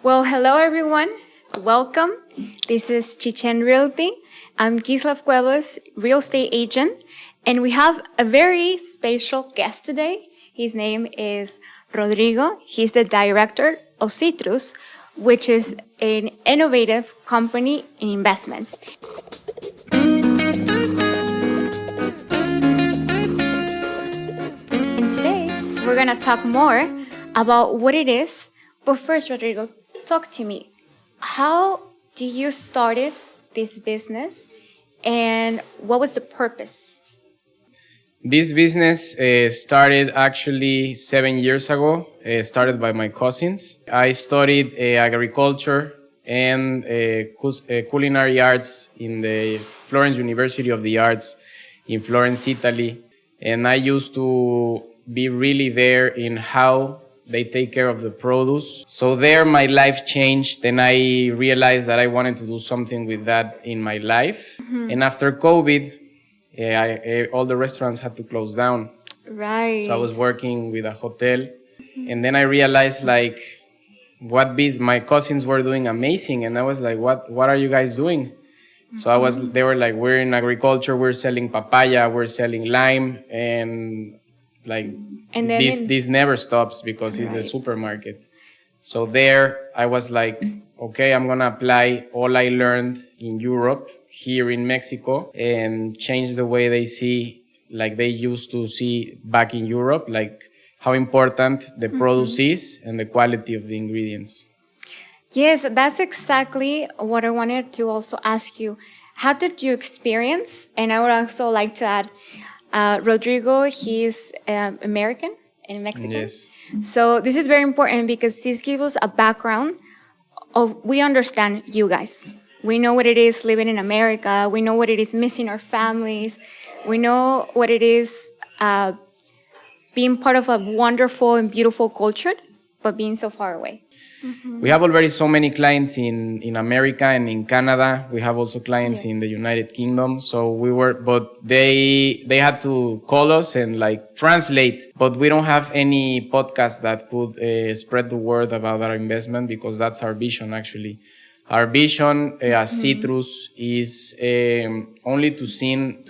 Well, hello everyone. Welcome. This is Chichen Realty. I'm Kislev real estate agent, and we have a very special guest today. His name is Rodrigo. He's the director of Citrus, which is an innovative company in investments. And today, we're going to talk more about what it is. But first, Rodrigo, talk to me. How do you started this business, and what was the purpose? This business started actually 7 years ago, started by my cousins. I studied agriculture and culinary arts in the Florence University of the Arts in Florence, Italy. And I used to be really there in how they take care of the produce. So there my life changed, and I realized that I wanted to do something with that in my life. Mm-hmm. And after COVID, all the restaurants had to close down. Right. So I was working with a hotel. Mm-hmm. And then I realized my cousins were doing amazing. And I was like, what are you guys doing? Mm-hmm. So they were like, we're in agriculture, we're selling papaya, we're selling lime, and this never stops because it's a supermarket. So there I was like, okay, I'm gonna apply all I learned in Europe here in Mexico and change the way they see, like they used to see back in Europe, like how important the produce is and the quality of the ingredients. Yes, that's exactly what I wanted to also ask you. How did you experience? And I would also like to add, Rodrigo, he's American and Mexican. Yes. So this is very important because this gives us a background of, we understand you guys. We know what it is living in America. We know what it is missing our families. We know what it is being part of a wonderful and beautiful culture, but being so far away. Mm-hmm. We have already so many clients in America and in Canada. We have also clients in the United Kingdom. So but they had to call us and like translate. But we don't have any podcast that could spread the word about our investment, because that's our vision actually. Our vision as Citrus is only to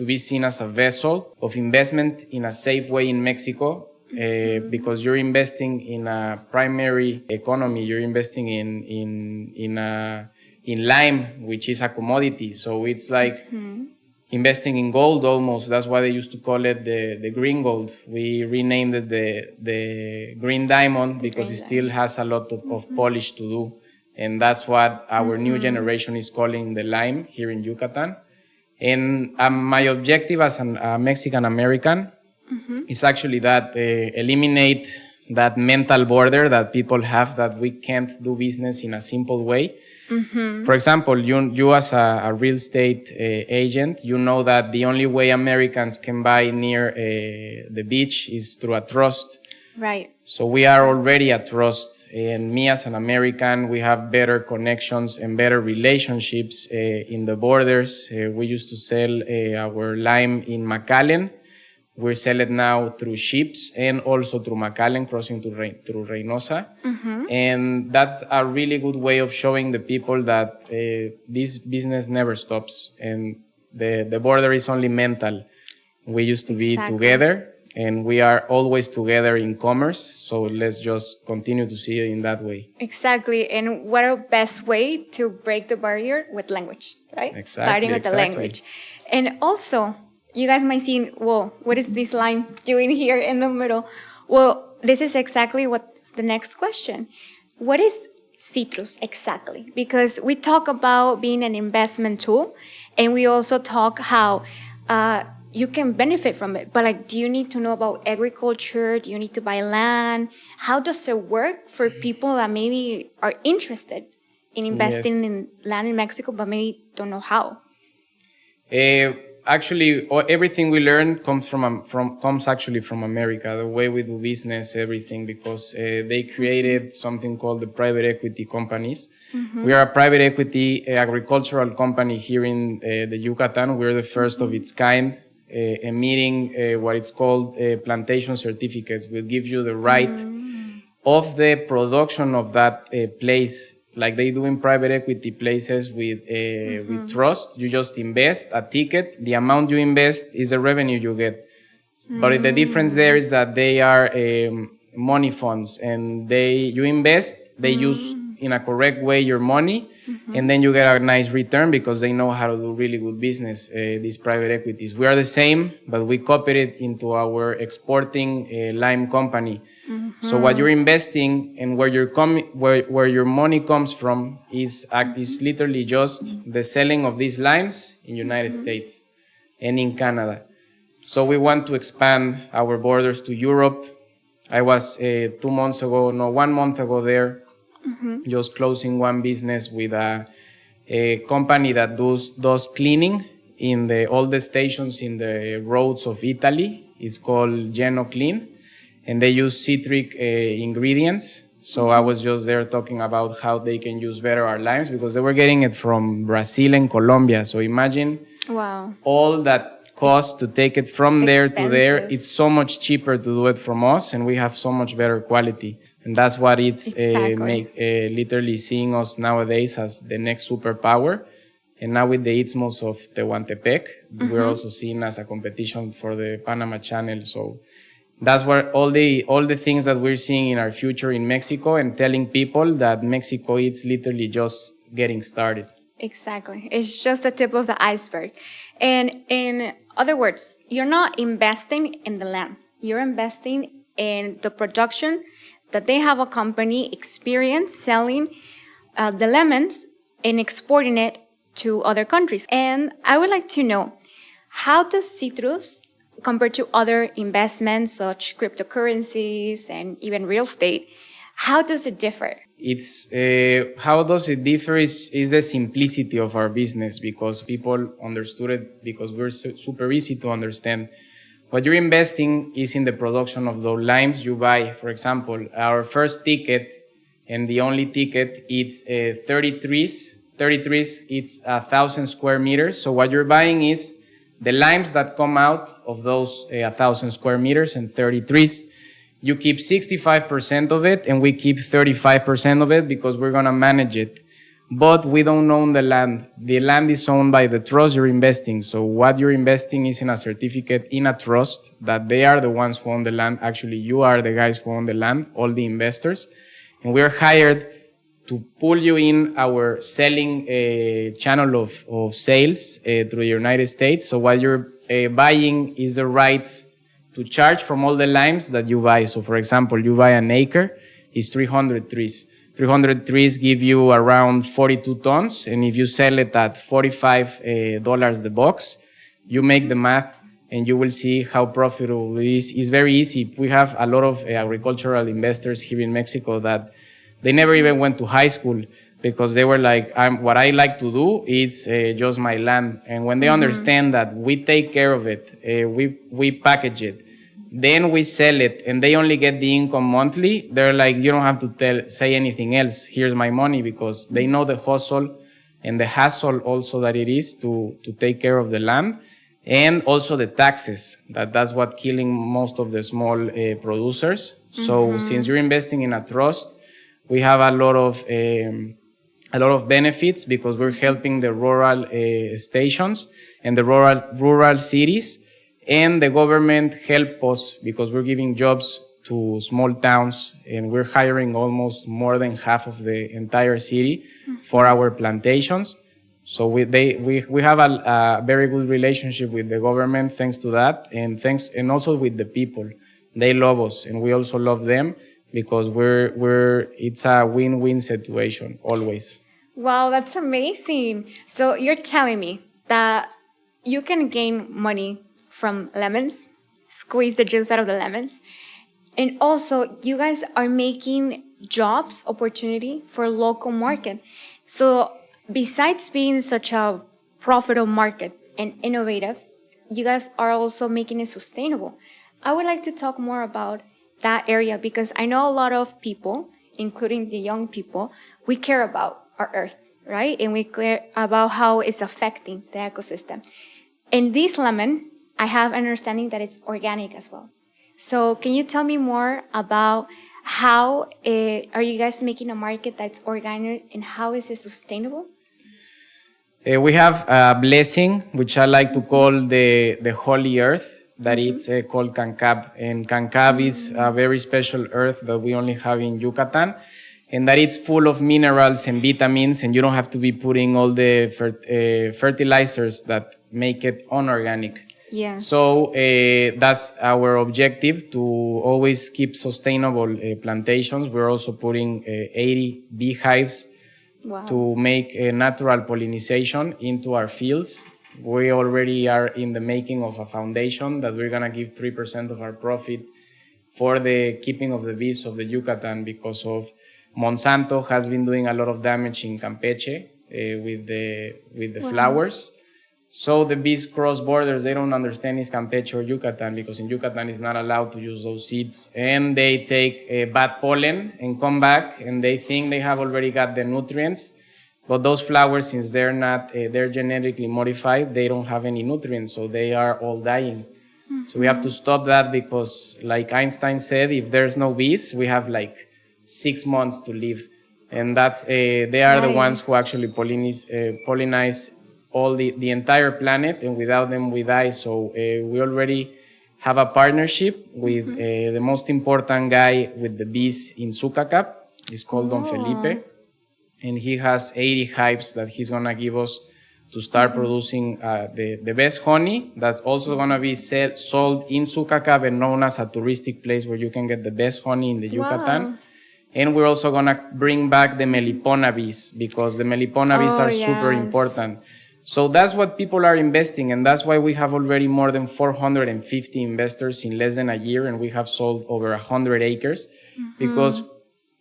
be seen as a vessel of investment in a safe way in Mexico. Because you're investing in a primary economy, you're investing in lime, which is a commodity. So it's like investing in gold almost. That's why they used to call it the green gold. We renamed it the green diamond because it still has a lot of polish to do. And that's what our new generation is calling the lime here in Yucatan. And my objective as a Mexican American is actually that eliminate that mental border that people have, that we can't do business in a simple way. Mm-hmm. For example, you as a real estate agent, you know that the only way Americans can buy near the beach is through a trust. Right. So we are already a trust, and me as an American, we have better connections and better relationships in the borders. We used to sell our lime in McAllen. We sell it now through ships and also through McAllen, crossing through Reynosa. Mm-hmm. And that's a really good way of showing the people that this business never stops and the border is only mental. We used to be together, and we are always together in commerce. So let's just continue to see it in that way. Exactly. And what a best way to break the barrier with language, right? Exactly. Starting with the language. And also, you guys might see, whoa, what is this line doing here in the middle? Well, this is exactly what's the next question. What is Citrus exactly? Because we talk about being an investment tool, and we also talk how you can benefit from it. But do you need to know about agriculture? Do you need to buy land? How does it work for people that maybe are interested in investing in land in Mexico, but maybe don't know how? Actually, everything we learn comes actually from America. The way we do business, everything, because they created something called the private equity companies. Mm-hmm. We are a private equity agricultural company here in the Yucatan. We're the first of its kind, emitting what it's called plantation certificates. Will give you the right of the production of that place like they do in private equity places with trust. You just invest a ticket. The amount you invest is the revenue you get. But the difference there is that they are money funds, and you invest, they use in a correct way your money, and then you get a nice return because they know how to do really good business, these private equities. We are the same, but we copied it into our exporting lime company. So what you're investing and where your money comes from is literally just the selling of these limes in United States and in Canada. So we want to expand our borders to Europe. I was 1 month ago there, just closing one business with a company that does cleaning in all the stations in the roads of Italy. It's called Geno Clean, and they use citric ingredients. So I was just there talking about how they can use better our limes because they were getting it from Brazil and Colombia. So imagine all that cost to take it from there to there. It's so much cheaper to do it from us, and we have so much better quality. And that's what it's literally seeing us nowadays as the next superpower. And now with the Istmos of Tehuantepec, we're also seen as a competition for the Panama Channel. So that's where all the things that we're seeing in our future in Mexico, and telling people that Mexico is literally just getting started. Exactly. It's just the tip of the iceberg. And in other words, you're not investing in the land. You're investing in the production that they have a company experience selling the lemons and exporting it to other countries. And I would like to know, how does citrus compare to other investments such cryptocurrencies and even real estate? How does it differ? It's how does it differ is the simplicity of our business, because people understood it because we're super easy to understand. What you're investing is in the production of those limes you buy. For example, our first ticket and the only ticket, it's 33s. 33s, it's 1,000 square meters. So what you're buying is the limes that come out of those 1,000 square meters and 33s. You keep 65% of it, and we keep 35% of it because we're going to manage it. But we don't own the land. The land is owned by the trust you're investing. So what you're investing is in a certificate, in a trust, that they are the ones who own the land. Actually, you are the guys who own the land, all the investors. And we're hired to pull you in our selling channel of sales through the United States. So what you're buying is the rights to charge from all the limes that you buy. So for example, you buy an acre, it's 300 trees. 300 trees give you around 42 tons. And if you sell it at $45 the box, you make the math and you will see how profitable it is. It's very easy. We have a lot of agricultural investors here in Mexico that they never even went to high school because they were like, what I like to do is just my land. And when they understand that we take care of it, we package it, then we sell it, and they only get the income monthly, they're like, you don't have to say anything else. Here's my money, because they know the hustle and the hassle also that it is to take care of the land, and also the taxes. That's what killing most of the small producers. So since you're investing in a trust, we have a lot of benefits because we're helping the rural stations and the rural cities, and the government help us because we're giving jobs to small towns, and we're hiring almost more than half of the entire city for our plantations. So we have a very good relationship with the government thanks to that, and also with the people. They love us, and we also love them, because it's a win-win situation always. Wow, that's amazing. So you're telling me that you can gain money from lemons, squeeze the juice out of the lemons, and also you guys are making jobs opportunity for local market. So besides being such a profitable market and innovative, you guys are also making it sustainable. I would like to talk more about that area, because I know a lot of people, including the young people, we care about our earth, right? And we care about how it's affecting the ecosystem. And this lemon, I have an understanding that it's organic as well. So can you tell me more about how are you guys making a market that's organic, and how is it sustainable? We have a blessing, which I like to call the holy earth, that it's called Cancab. And Cancab is a very special earth that we only have in Yucatan, and that it's full of minerals and vitamins, and you don't have to be putting all the fertilizers that make it unorganic. Yes. So that's our objective, to always keep sustainable plantations. We're also putting 80 beehives to make a natural pollination into our fields. We already are in the making of a foundation that we're gonna give 3% of our profit for the keeping of the bees of the Yucatan, because of Monsanto has been doing a lot of damage in Campeche with the flowers. So the bees cross borders. They don't understand it's Campeche or Yucatan, because in Yucatan it's not allowed to use those seeds. And they take bad pollen and come back, and they think they have already got the nutrients. But those flowers, since they're not, they're genetically modified, they don't have any nutrients, so they are all dying. So we have to stop that, because like Einstein said, if there's no bees, we have like 6 months to live. And that's, they are the ones who actually pollinize all the entire planet, and without them we die. So we already have a partnership with the most important guy with the bees in Sucacap. He's called Don Felipe, and he has 80 hives that he's gonna give us to start producing the best honey. That's also gonna be sold in Sucacap and known as a touristic place where you can get the best honey in the Yucatan. And we're also gonna bring back the melipona bees, because the melipona bees are super important. So that's what people are investing, and that's why we have already more than 450 investors in less than a year, and we have sold over 100 acres, because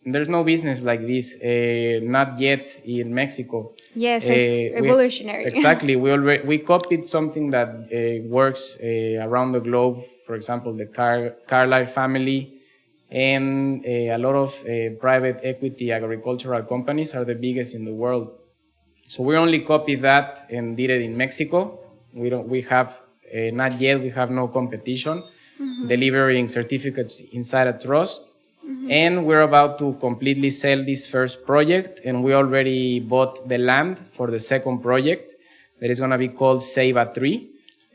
there's no business like this, not yet in Mexico. Yes, it's revolutionary. Exactly. We copied something that works around the globe. For example, the Carlyle family and a lot of private equity agricultural companies are the biggest in the world. So we only copied that and did it in Mexico. We have not yet. We have no competition. Delivering certificates inside a trust. And we're about to completely sell this first project, and we already bought the land for the second project that is going to be called Save a Tree.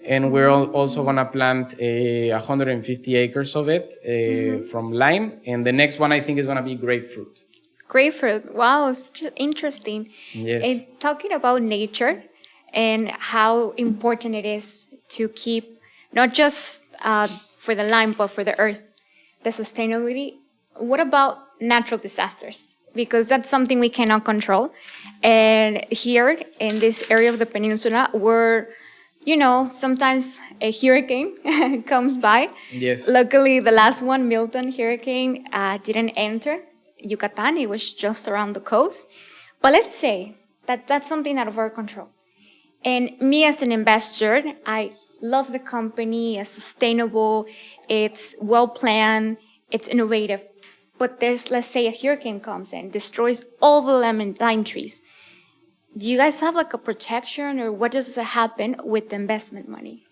And we're also going to plant 150 acres of it from lime. And the next one, I think, is going to be grapefruit. Grapefruit. Wow, it's just interesting. Yes. And talking about nature and how important it is to keep, not just for the lime, but for the earth, the sustainability. What about natural disasters? Because that's something we cannot control. And here in this area of the peninsula, where, sometimes a hurricane comes by. Yes. Luckily, the last one, Milton hurricane, didn't enter Yucatan. It was just around the coast. But let's say that that's something out of our control. And me as an investor, I love the company. It's sustainable. It's well-planned. It's innovative. But let's say a hurricane comes and destroys all the lime trees. Do you guys have like a protection, or what does happen with the investment money?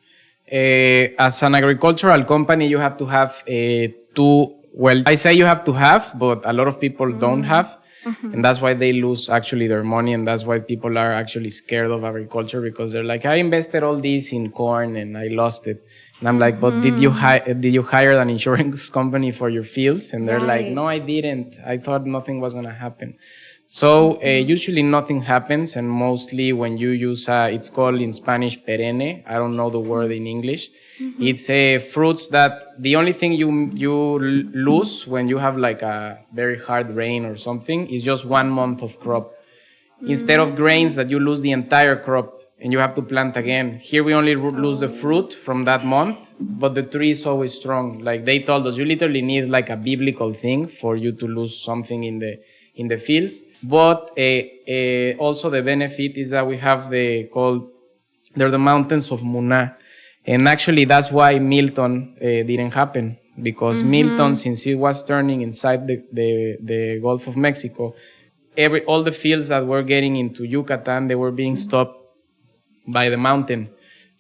As an agricultural company, you have to have I say you have to have, but a lot of people don't have. And that's why they lose actually their money. And that's why people are actually scared of agriculture, because they're like, I invested all this in corn and I lost it. And I'm like, but did you hire an insurance company for your fields? And they're like, no, I didn't. I thought nothing was going to happen. So usually nothing happens. And mostly when you use, it's called in Spanish perenne. I don't know the word in English. It's fruits that the only thing you lose when you have like a very hard rain or something is just 1 month of crop. Instead of grains that you lose the entire crop and you have to plant again. Here we only lose the fruit from that month, but the tree is always strong. Like they told us, you literally need like a biblical thing for you to lose something in the fields. But also the benefit is that we have they're the mountains of Muna. And actually that's why Milton didn't happen, because Milton, since it was turning inside the Gulf of Mexico, all the fields that were getting into Yucatan, they were being stopped by the mountain.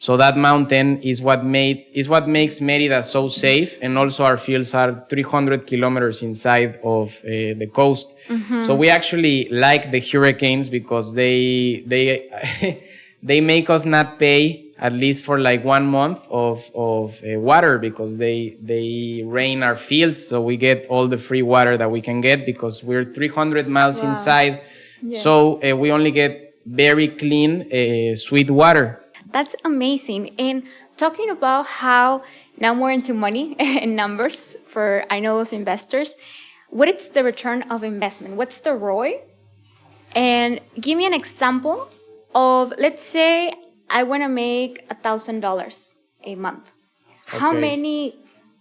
So that mountain is what makes Mérida so safe, and also our fields are 300 kilometers inside of the coast. So we actually like the hurricanes because they they make us not pay at least for like 1 month of water, because they rain our fields, so we get all the free water that we can get because we're 300 miles inside. Yes. So we only get very clean sweet water. That's amazing. And talking about how now more into money and numbers for, I know, those investors, what is the return of investment? What's the ROI? And give me an example of, let's say I want to make $1,000 a month. How Okay. many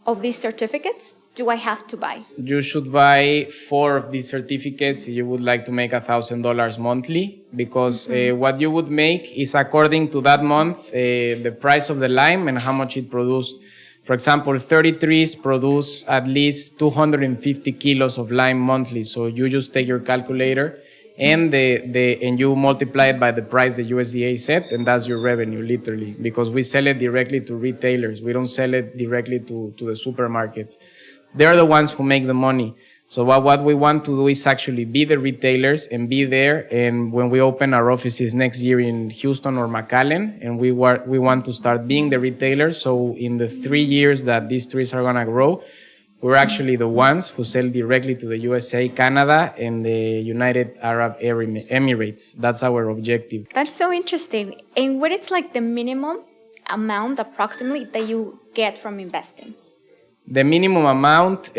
of these certificates do I have to buy? You should buy 4 of these certificates if you would like to make $1,000 monthly, because what you would make is according to that month, the price of the lime and how much it produced. For example, 30 trees produce at least 250 kilos of lime monthly. So you just take your calculator and and you multiply it by the price the USDA set, and that's your revenue, literally, because we sell it directly to retailers. We don't sell it directly to the supermarkets. They're the ones who make the money. So what we want to do is actually be the retailers and be there. And when we open our offices next year in Houston or McAllen, and we want to start being the retailers. So in the 3 years that these trees are gonna grow, we're actually the ones who sell directly to the USA, Canada, and the United Arab Emirates. That's our objective. That's so interesting. And what is like the minimum amount approximately that you get from investing? The minimum amount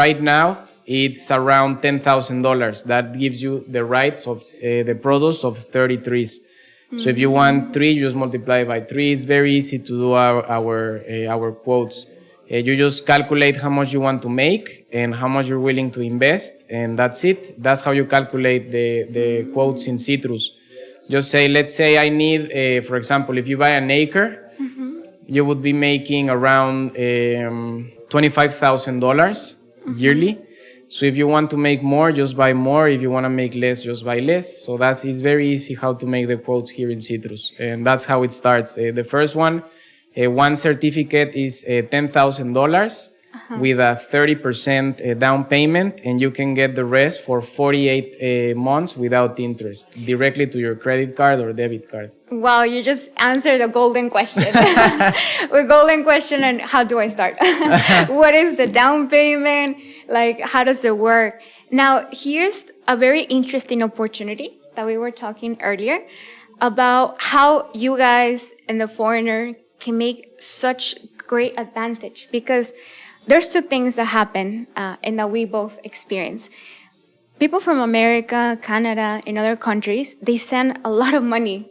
right now, it's around $10,000. That gives you the rights of the produce of 30 trees. So if you want 3, you just multiply by 3. It's very easy to do our quotes. You just calculate how much you want to make and how much you're willing to invest, and that's it. That's how you calculate the quotes in Citrus. Just say, let's say I need, for example, if you buy an acre, you would be making around $25,000 yearly. So if you want to make more, just buy more. If you want to make less, just buy less. So it's very easy how to make the quotes here in Citrus. And that's how it starts. The first one certificate is $10,000 with a 30% down payment, and you can get the rest for 48 months without interest, directly to your credit card or debit card. Wow, you just answered the golden question. The golden question, and how do I start? What is the down payment? Like, how does it work? Now, here's a very interesting opportunity that we were talking earlier about how you guys and the foreigner can make such great advantage, because there's 2 things that happen and that we both experience. People from America, Canada, and other countries, they send a lot of money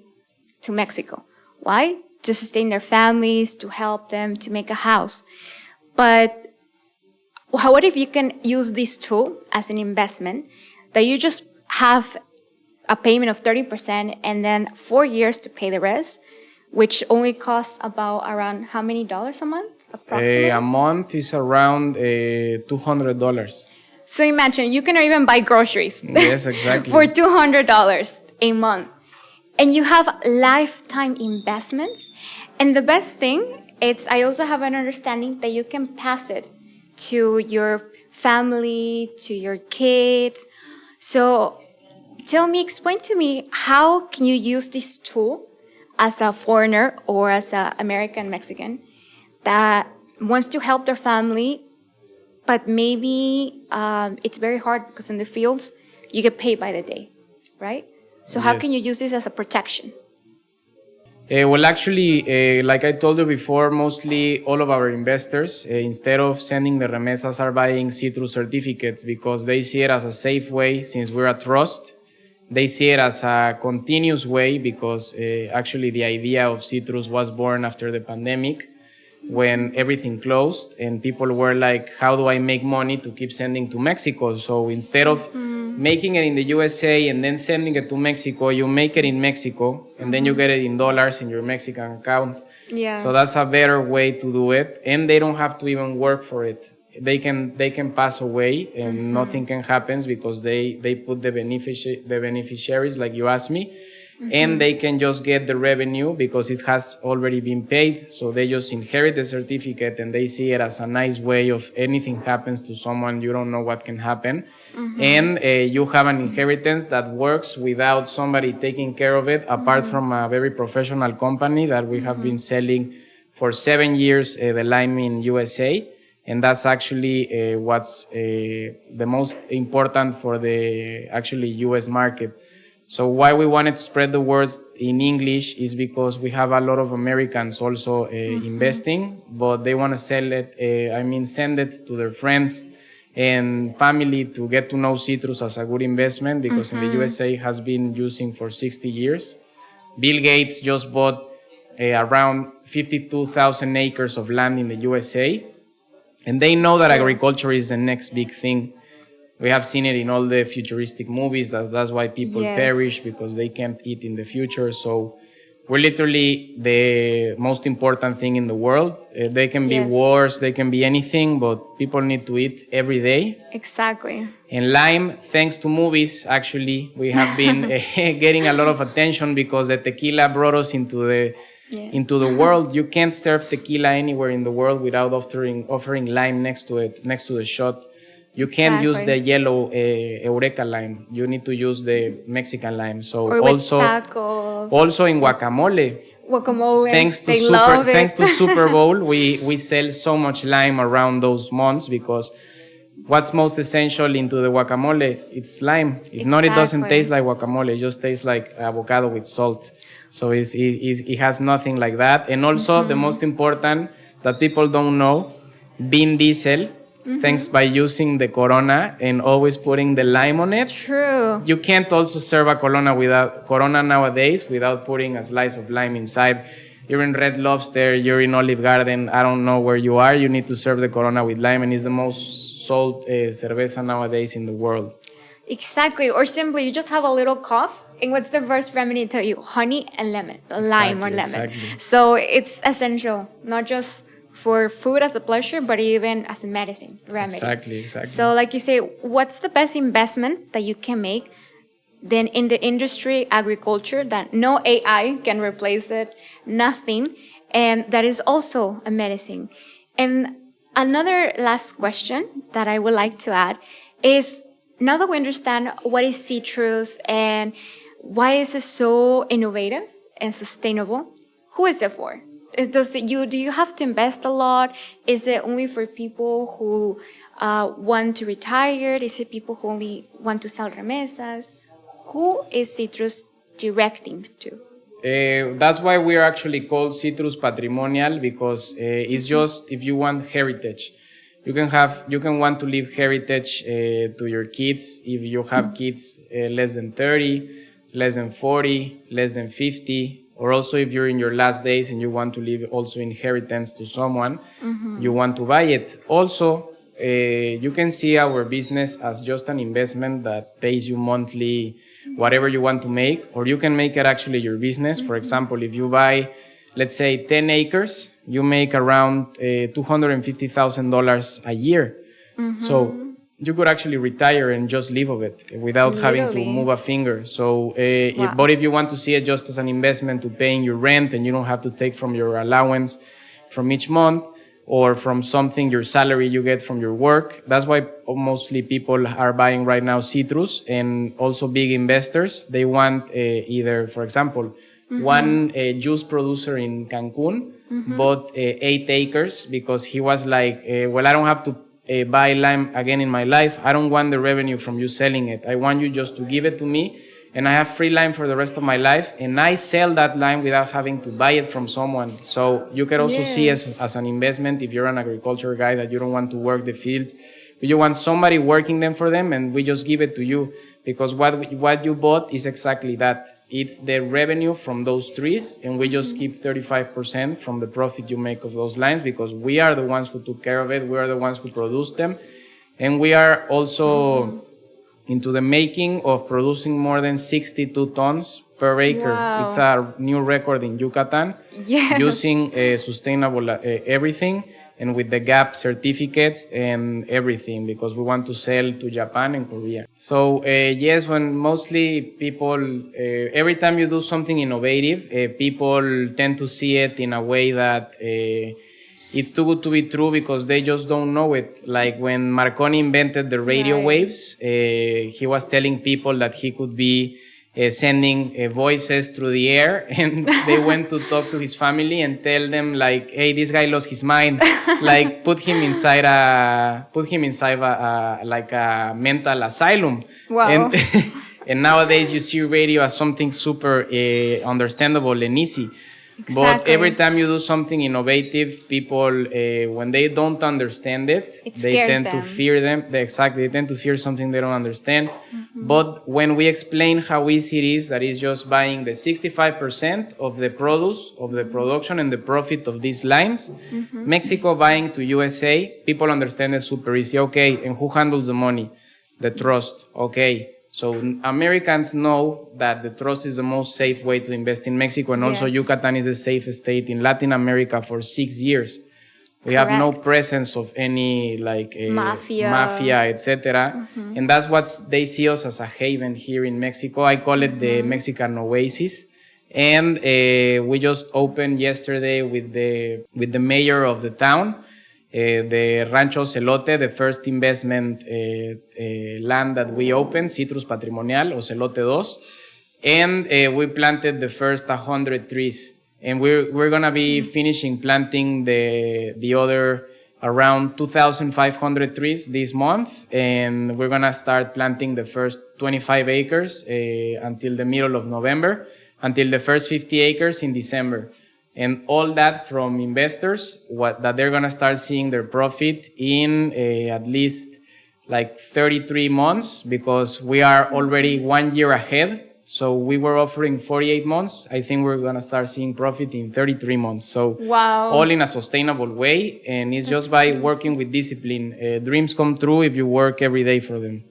to Mexico. Why? To sustain their families, to help them, to make a house. But what if you can use this tool as an investment, that you just have a payment of 30% and then 4 years to pay the rest, which only costs about around how many dollars a month? Approximately? A month is around $200. So imagine, you cannot even buy groceries. Yes, exactly. For $200 a month. And you have lifetime investments. And the best thing is, I also have an understanding that you can pass it to your family, to your kids. So explain to me, how can you use this tool as a foreigner or as an American Mexican that wants to help their family, but maybe it's very hard because in the fields, you get paid by the day, right? So how can you use this as a protection? Well, actually, like I told you before, mostly all of our investors, instead of sending the remesas, are buying Citrus certificates because they see it as a safe way, since we're a trust. They see it as a continuous way because actually the idea of Citrus was born after the pandemic, when everything closed and people were like, how do I make money to keep sending to Mexico? So instead of making it in the USA and then sending it to Mexico, you make it in Mexico and then you get it in dollars in your Mexican account. Yes. So that's a better way to do it, and they don't have to even work for it. they can pass away and nothing can happen because they put the beneficiaries, like you asked me, and they can just get the revenue because it has already been paid. So they just inherit the certificate and they see it as a nice way of anything happens to someone, you don't know what can happen. And you have an inheritance that works without somebody taking care of it, apart from a very professional company that we have been selling for 7 years, the lime in USA. And that's actually what's the most important for the actually US market. So why we wanted to spread the words in English is because we have a lot of Americans also investing, but they want to send it to their friends and family to get to know citrus as a good investment, because in the USA has been using for 60 years. Bill Gates just bought around 52,000 acres of land in the USA, and they know that agriculture is the next big thing. We have seen it in all the futuristic movies. That's why people perish, because they can't eat in the future. So we're literally the most important thing in the world. They can be wars, they can be anything, but people need to eat every day. Exactly. And lime, thanks to movies, actually, we have been getting a lot of attention because the tequila brought us into the world. You can't serve tequila anywhere in the world without offering lime next to it, next to the shot. You can't use the yellow Eureka lime. You need to use the Mexican lime. So or also, with tacos. Also in guacamole. Guacamole. Thanks to Super Bowl, we sell so much lime around those months, because what's most essential into the guacamole? It's lime. If not, it doesn't taste like guacamole. It just tastes like avocado with salt. So it has nothing like that. And also the most important that people don't know, Vin Diesel. Thanks by using the Corona and always putting the lime on it. True. You can't also serve a Corona nowadays without putting a slice of lime inside. You're in Red Lobster, you're in Olive Garden, I don't know where you are. You need to serve the Corona with lime, and it's the most sold cerveza nowadays in the world. Exactly. Or simply, you just have a little cough, and what's the first remedy tell you? Honey and lemon, lime or lemon. Exactly. So it's essential, not just for food as a pleasure, but even as a medicine remedy. Exactly. So like you say, what's the best investment that you can make then in the industry, agriculture, that no AI can replace it, nothing, and that is also a medicine? And another last question that I would like to add is, now that we understand what is citrus and why is it so innovative and sustainable, who is it for? Do you have to invest a lot? Is it only for people who want to retire? Is it people who only want to sell remesas? Who is citrus directing to? That's why we're actually called Citrus Patrimonial, because it's just if you want heritage. You can want to leave heritage to your kids. If you have kids less than 30, less than 40, less than 50, or also if you're in your last days and you want to leave also inheritance to someone, you want to buy it. Also, you can see our business as just an investment that pays you monthly whatever you want to make, or you can make it actually your business. For example, if you buy, let's say, 10 acres, you make around $250,000 a year. So you could actually retire and just live of it without having to move a finger. So, but if you want to see it just as an investment to paying your rent, and you don't have to take from your allowance from each month, or from something, your salary you get from your work. That's why mostly people are buying right now citrus, and also big investors. They want either, for example, one juice producer in Cancun bought 8 acres because he was like, well, I don't have to buy lime again in my life. I don't want the revenue from you selling it. I want you just to give it to me, and I have free lime for the rest of my life, and I sell that lime without having to buy it from someone. So you can also see as an investment if you're an agriculture guy that you don't want to work the fields, but you want somebody working them for them, and we just give it to you, because what you bought is exactly that. It's the revenue from those trees, and we just keep 35% from the profit you make of those lines, because we are the ones who took care of it, we are the ones who produced them, and we are also into the making of producing more than 62 tons per acre. Wow. It's a new record in Yucatan. Yes. Using sustainable everything, and with the GAP certificates and everything, because we want to sell to Japan and Korea. So yes, when mostly people, every time you do something innovative, people tend to see it in a way that it's too good to be true, because they just don't know it. Like when Marconi invented the radio waves, he was telling people that he could be sending voices through the air, and they went to talk to his family and tell them like, hey, this guy lost his mind, like put him inside a like a mental asylum. Wow. And nowadays you see radio as something super understandable and easy. Exactly. But every time you do something innovative, people, when they don't understand it, they tend to fear them. They tend to fear something they don't understand. Mm-hmm. But when we explain how easy it is, that is just buying the 65% of the produce, of the production and the profit of these limes, mm-hmm. Mexico buying to USA, people understand it super easy. Okay, and who handles the money? The trust. Okay. So Americans know that the trust is the most safe way to invest in Mexico, and also Yucatan is the safest state in Latin America for 6 years. We have no presence of any like mafia, etc. Mm-hmm. And that's what they see us as a haven here in Mexico. I call it the Mexican oasis. And we just opened yesterday with the mayor of the town. The Rancho Ocelote, the first investment land that we opened, Citrus Patrimonial, Ocelote 2. And we planted the first 100 trees. And we're going to be finishing planting the other around 2,500 trees this month. And we're going to start planting the first 25 acres until the middle of November, until the first 50 acres in December. And all that from investors, that they're going to start seeing their profit in at least like 33 months, because we are already 1 year ahead. So we were offering 48 months. I think we're going to start seeing profit in 33 months. So all in a sustainable way. And it's just by working with discipline. Dreams come true if you work every day for them.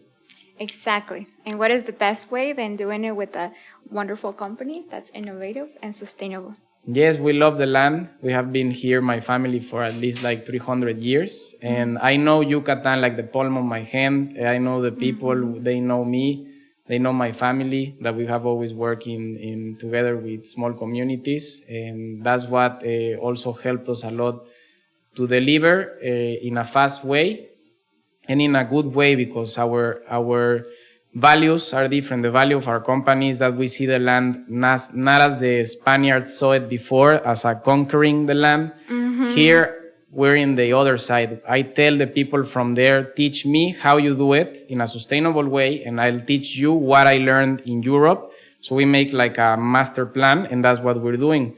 Exactly. And what is the best way than doing it with a wonderful company that's innovative and sustainable? Yes, we love the land. We have been here, my family, for at least like 300 years. And I know Yucatan like the palm of my hand. I know the people, they know me. They know my family, that we have always worked in together with small communities. And that's what also helped us a lot to deliver in a fast way and in a good way, because our values are different. The value of our company is that we see the land not as the Spaniards saw it before, as a conquering the land. Mm-hmm. Here, we're in the other side. I tell the people from there, teach me how you do it in a sustainable way, and I'll teach you what I learned in Europe. So we make like a master plan, and that's what we're doing.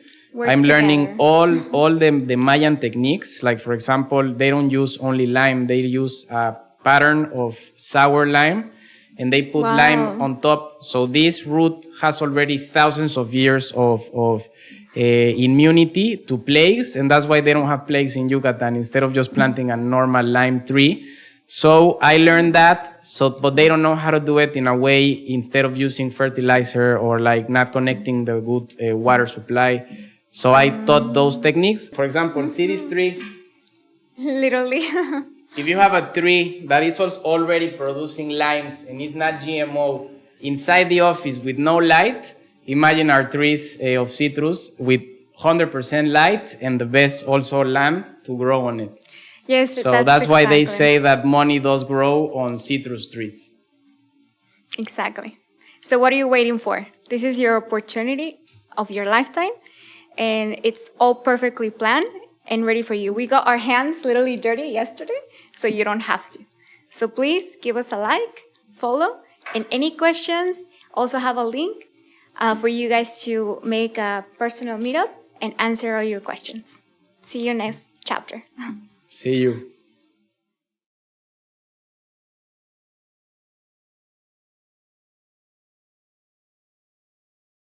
I'm learning all the Mayan techniques. Like, for example, they don't use only lime. They use a pattern of sour lime, and they put lime on top. So this root has already thousands of years of immunity to plagues, and that's why they don't have plagues in Yucatan, instead of just planting a normal lime tree. So I learned that, but they don't know how to do it in a way, instead of using fertilizer or like not connecting the good water supply. So I taught those techniques. For example, see this tree? Literally. If you have a tree that is already producing limes and it's not GMO inside the office with no light, imagine our trees of citrus with 100% light and the best also land to grow on it. Yes, so that's why they say that money does grow on citrus trees. Exactly. So what are you waiting for? This is your opportunity of your lifetime, and it's all perfectly planned and ready for you. We got our hands literally dirty yesterday, so you don't have to. So please give us a like, follow, and any questions, also have a link for you guys to make a personal meetup and answer all your questions. See you next chapter. See you.